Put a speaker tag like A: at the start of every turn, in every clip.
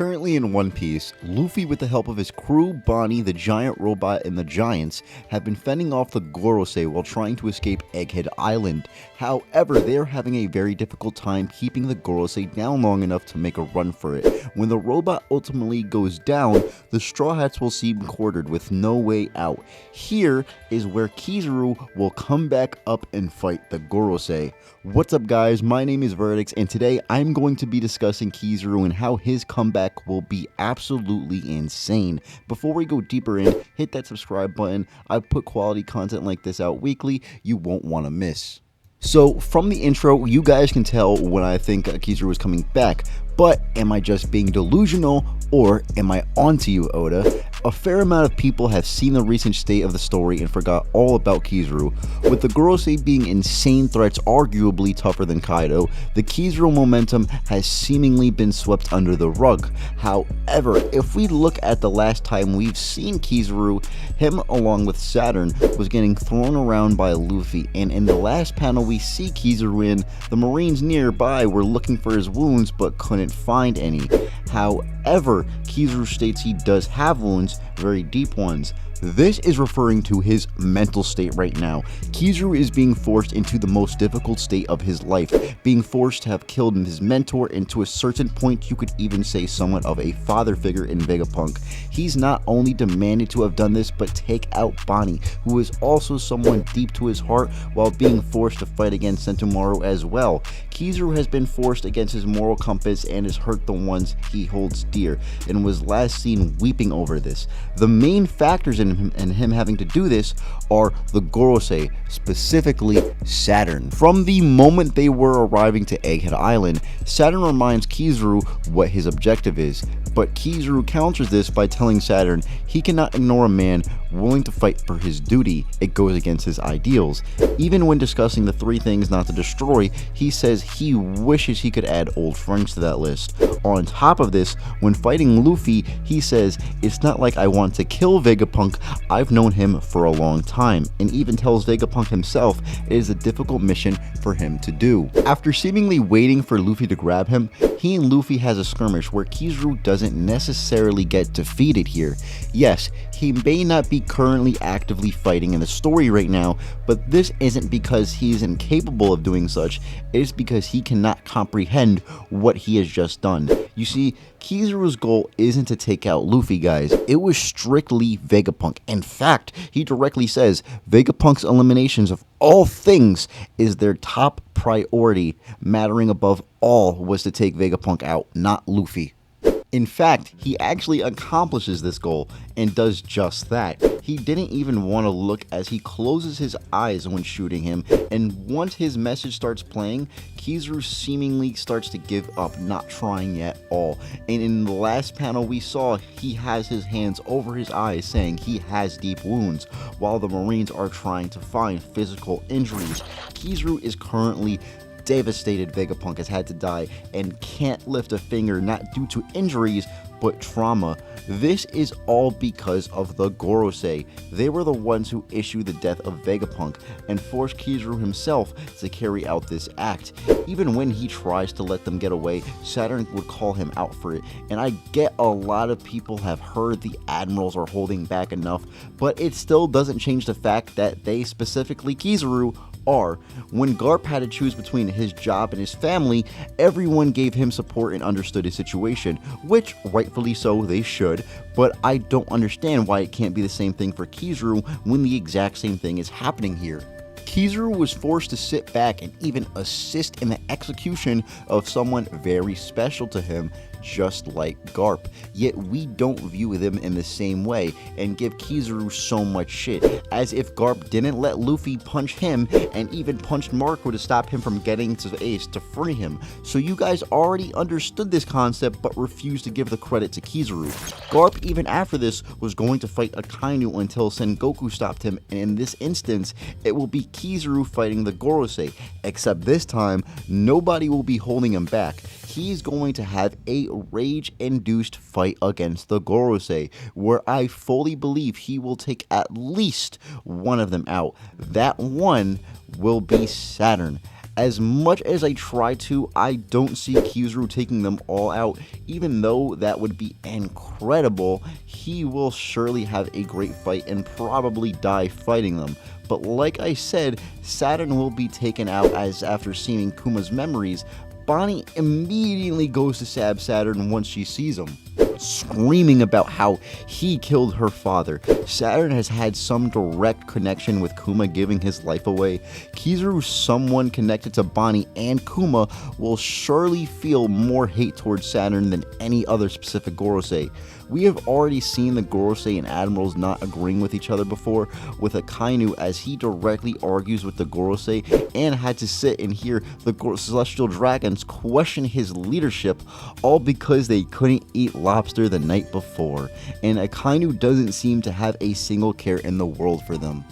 A: Currently in One Piece, Luffy with the help of his crew, Bonnie, the giant robot, and the Giants have been fending off the Gorosei while trying to escape Egghead Island. However, they are having a very difficult time keeping the Gorosei down long enough to make a run for it. When the robot ultimately goes down, the Straw Hats will seem cornered with no way out. Here is where Kizaru will come back up and fight the Gorosei. What's up guys, my name is Verdix and today I'm going to be discussing Kizaru and how his comeback will be absolutely insane. Before we go deeper in, hit that subscribe button. I put quality content like this out weekly, you won't want to miss. So from the intro, you guys can tell when I think Kizaru is coming back, but am I just being delusional or am I onto you, Oda? A fair amount of people have seen the recent state of the story and forgot all about Kizaru. With the Gorosei being insane threats arguably tougher than Kaido, the Kizaru momentum has seemingly been swept under the rug. However, if we look at the last time we've seen Kizaru, him along with Saturn was getting thrown around by Luffy, and in the last panel we see Kizaru in, the Marines nearby were looking for his wounds but couldn't find any. However, Kizaru states he does have wounds, very deep ones. This is referring to his mental state right now. Kizaru is being forced into the most difficult state of his life, being forced to have killed his mentor, and to a certain point you could even say somewhat of a father figure in Vegapunk. He's not only demanded to have done this, but take out Bonnie, who is also someone deep to his heart, while being forced to fight against Sentomaru as well. Kizaru has been forced against his moral compass and has hurt the ones he holds dear, and was last seen weeping over this. The main factors in him having to do this are the Gorosei, specifically Saturn. From the moment they were arriving to Egghead Island, Saturn reminds Kizaru what his objective is, but Kizaru counters this by telling Saturn he cannot ignore a man willing to fight for his duty. It goes against his ideals. Even when discussing the 3 things not to destroy, he says he wishes he could add old friends to that list. On top of this, when fighting Luffy, he says, "It's not like I want to kill Vegapunk, I've known him for a long time," and even tells Vegapunk himself it is a difficult mission for him to do. After seemingly waiting for Luffy to grab him, he and Luffy has a skirmish where Kizaru doesn't necessarily get defeated here. Yes, he may not be currently actively fighting in the story right now, but this isn't because he is incapable of doing such, it is because he cannot comprehend what he has just done. You see, Kizaru's goal isn't to take out Luffy, guys, it was strictly Vegapunk. In fact, he directly says Vegapunk's eliminations of all things is their top priority. Mattering above all was to take Vegapunk out, not Luffy. In fact, he actually accomplishes this goal and does just that. He didn't even want to look as he closes his eyes when shooting him, and once his message starts playing, Kizaru seemingly starts to give up, not trying at all. And in the last panel we saw, he has his hands over his eyes saying he has deep wounds, while the Marines are trying to find physical injuries. Kizaru is currently devastated. Vegapunk has had to die and can't lift a finger, not due to injuries but trauma. This is all because of the Gorosei. They were the ones who issued the death of Vegapunk and forced Kizaru himself to carry out this act. Even when he tries to let them get away, Saturn would call him out for it, and I get a lot of people have heard the admirals are holding back enough, but it still doesn't change the fact that they, specifically Kizaru, are. When Garp had to choose between his job and his family, everyone gave him support and understood his situation, which rightfully so they should, but I don't understand why it can't be the same thing for Kizaru when the exact same thing is happening here. Kizaru was forced to sit back and even assist in the execution of someone very special to him, just like Garp, yet we don't view them in the same way and give Kizaru so much shit, as if Garp didn't let Luffy punch him and even punched Marco to stop him from getting to Ace to free him. So you guys already understood this concept but refused to give the credit to Kizaru. Garp, even after this, was going to fight Akainu until Sengoku stopped him, and in this instance it will be Kizaru fighting the Gorosei, except this time nobody will be holding him back. He's going to have a rage-induced fight against the Gorosei, where I fully believe he will take at least one of them out. That one will be Saturn. As much as I try to, I don't see Kizaru taking them all out. Even though that would be incredible, he will surely have a great fight and probably die fighting them. But like I said, Saturn will be taken out, as after seeing Kuma's memories, Bonnie immediately goes to stab Saturn once she sees him, screaming about how he killed her father. Saturn has had some direct connection with Kuma giving his life away. Kizaru, someone connected to Bonnie and Kuma, will surely feel more hate towards Saturn than any other specific Gorosei. We have already seen the Gorosei and Admirals not agreeing with each other before, with Akainu, as he directly argues with the Gorosei and had to sit and hear the Celestial Dragons question his leadership, all because they couldn't eat lobster the night before, and Akainu doesn't seem to have a single care in the world for them.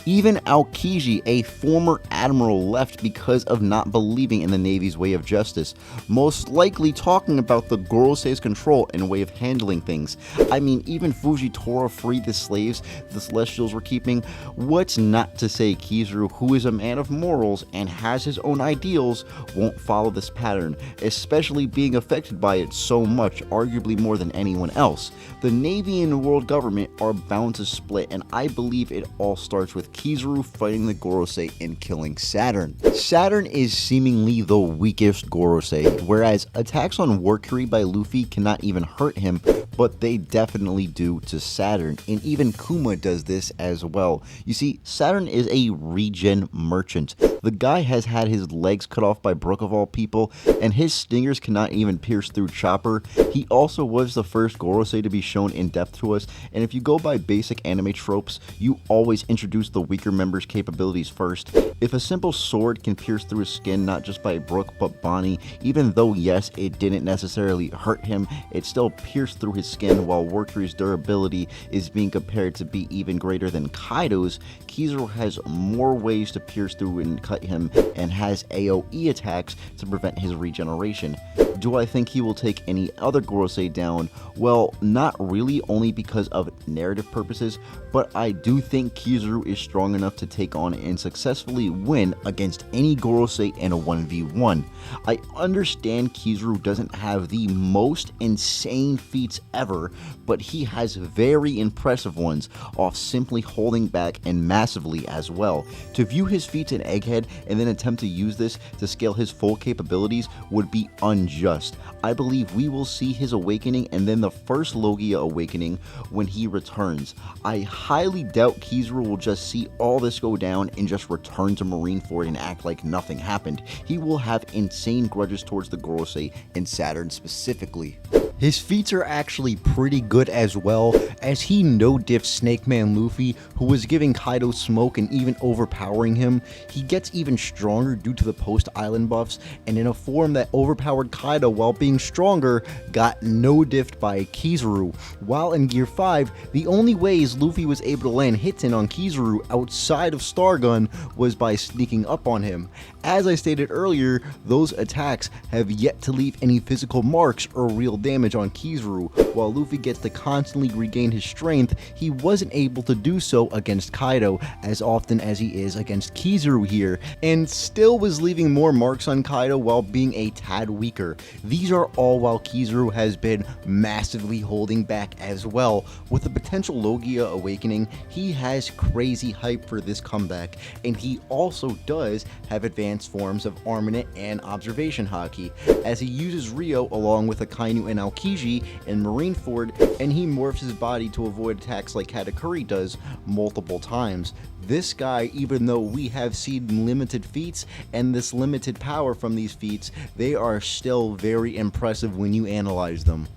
A: Even Aokiji, a former admiral, left because of not believing in the Navy's way of justice, most likely talking about the Gorosei's control and way of handling things. I mean, even Fujitora freed the slaves the Celestials were keeping. What's not to say Kizaru, who is a man of morals and has his own ideals, won't follow this pattern, especially being affected by it so much, arguably more than anyone else. The Navy and the world government are bound to split, and I believe it all starts with Kizaru fighting the Gorosei and killing Saturn. Saturn is seemingly the weakest Gorosei, whereas attacks on Warcury by Luffy cannot even hurt him, but they definitely do to Saturn, and even Kuma does this as well. You see, Saturn is a regen merchant. The guy has had his legs cut off by Brook of all people, and his stingers cannot even pierce through Chopper. He also was the first Gorosei to be shown in depth to us, and if you go by basic anime tropes, you always introduce the weaker member's capabilities first. If a simple sword can pierce through his skin, not just by Brook but Bonnie, even though yes, it didn't necessarily hurt him, it still pierced through his skin, while Warcury's durability is being compared to be even greater than Kaido's. Kizaru has more ways to pierce through and cut him, and has AoE attacks to prevent his regeneration. Do I think he will take any other Gorosei down? Well, not really, only because of narrative purposes, but I do think Kizaru is strong enough to take on and successfully win against any Gorosei in a 1v1. I understand Kizaru doesn't have the most insane feats ever, but he has very impressive ones off simply holding back and massively as well. To view his feats in Egghead and then attempt to use this to scale his full capabilities would be unjust. I believe we will see his awakening and then the first Logia awakening when he returns. I highly doubt Kizaru will just see all this go down and just return to Marineford and act like nothing happened. He will have insane grudges towards the Gorosei and Saturn specifically. His feats are actually pretty good as well, as he no-diffed Snake Man Luffy, who was giving Kaido smoke and even overpowering him. He gets even stronger due to the post-island buffs, and in a form that overpowered Kaido while being stronger, got no-diffed by Kizaru. While in Gear 5, the only ways Luffy was able to land hits in on Kizaru outside of Stargun was by sneaking up on him. As I stated earlier, those attacks have yet to leave any physical marks or real damage on Kizaru. While Luffy gets to constantly regain his strength, he wasn't able to do so against Kaido as often as he is against Kizaru here, and still was leaving more marks on Kaido while being a tad weaker. These are all while Kizaru has been massively holding back as well. With the potential Logia awakening, he has crazy hype for this comeback, and he also does have advanced forms of Armament and Observation Haki, as he uses Rio along with Akainu and Aokiji in Marineford, and he morphs his body to avoid attacks like Katakuri does multiple times. This guy, even though we have seen limited feats and this limited power from these feats, they are still very impressive when you analyze them.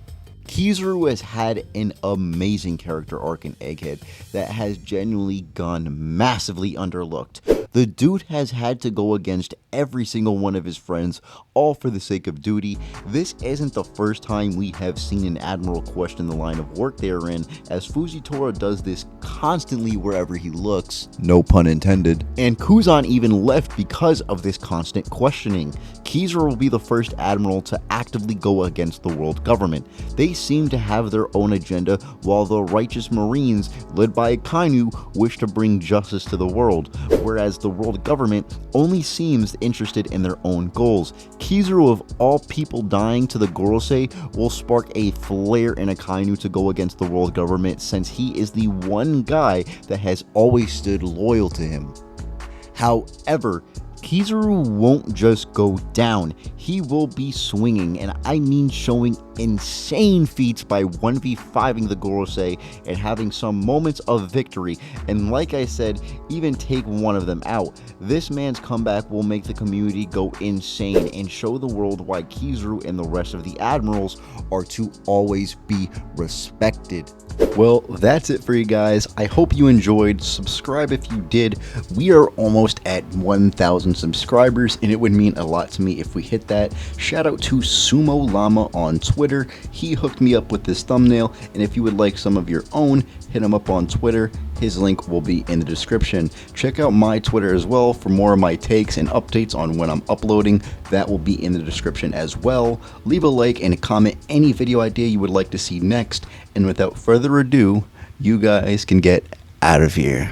A: Kizaru has had an amazing character arc in Egghead that has genuinely gone massively underlooked. The dude has had to go against every single one of his friends, all for the sake of duty. This isn't the first time we have seen an admiral question the line of work they are in, as Fujitora does this constantly wherever he looks, no pun intended, and Kuzan even left because of this constant questioning. Kizaru will be the first admiral to actively go against the world government. They seem to have their own agenda, while the righteous Marines, led by Akainu, wish to bring justice to the world, whereas the world government only seems interested in their own goals. Kizaru, of all people dying to the Gorosei, will spark a flare in Akainu to go against the world government, since he is the one guy that has always stood loyal to him. However, Kizaru won't just go down, he will be swinging, and I mean showing insane feats by 1v5ing the Gorosei and having some moments of victory, and like I said, even take one of them out. This man's comeback will make the community go insane and show the world why Kizaru and the rest of the admirals are to always be respected. Well, that's it for you guys. I hope you enjoyed. Subscribe if you did. We are almost at 1,000 subscribers, and it would mean a lot to me if we hit that. Shout out to Sumo Llama on Twitter. He hooked me up with this thumbnail, and if you would like some of your own, hit him up on Twitter. His link will be in the description. Check out my Twitter as well for more of my takes and updates on when I'm uploading. That will be in the description as well. Leave a like and comment any video idea you would like to see next. And without further ado, you guys can get out of here.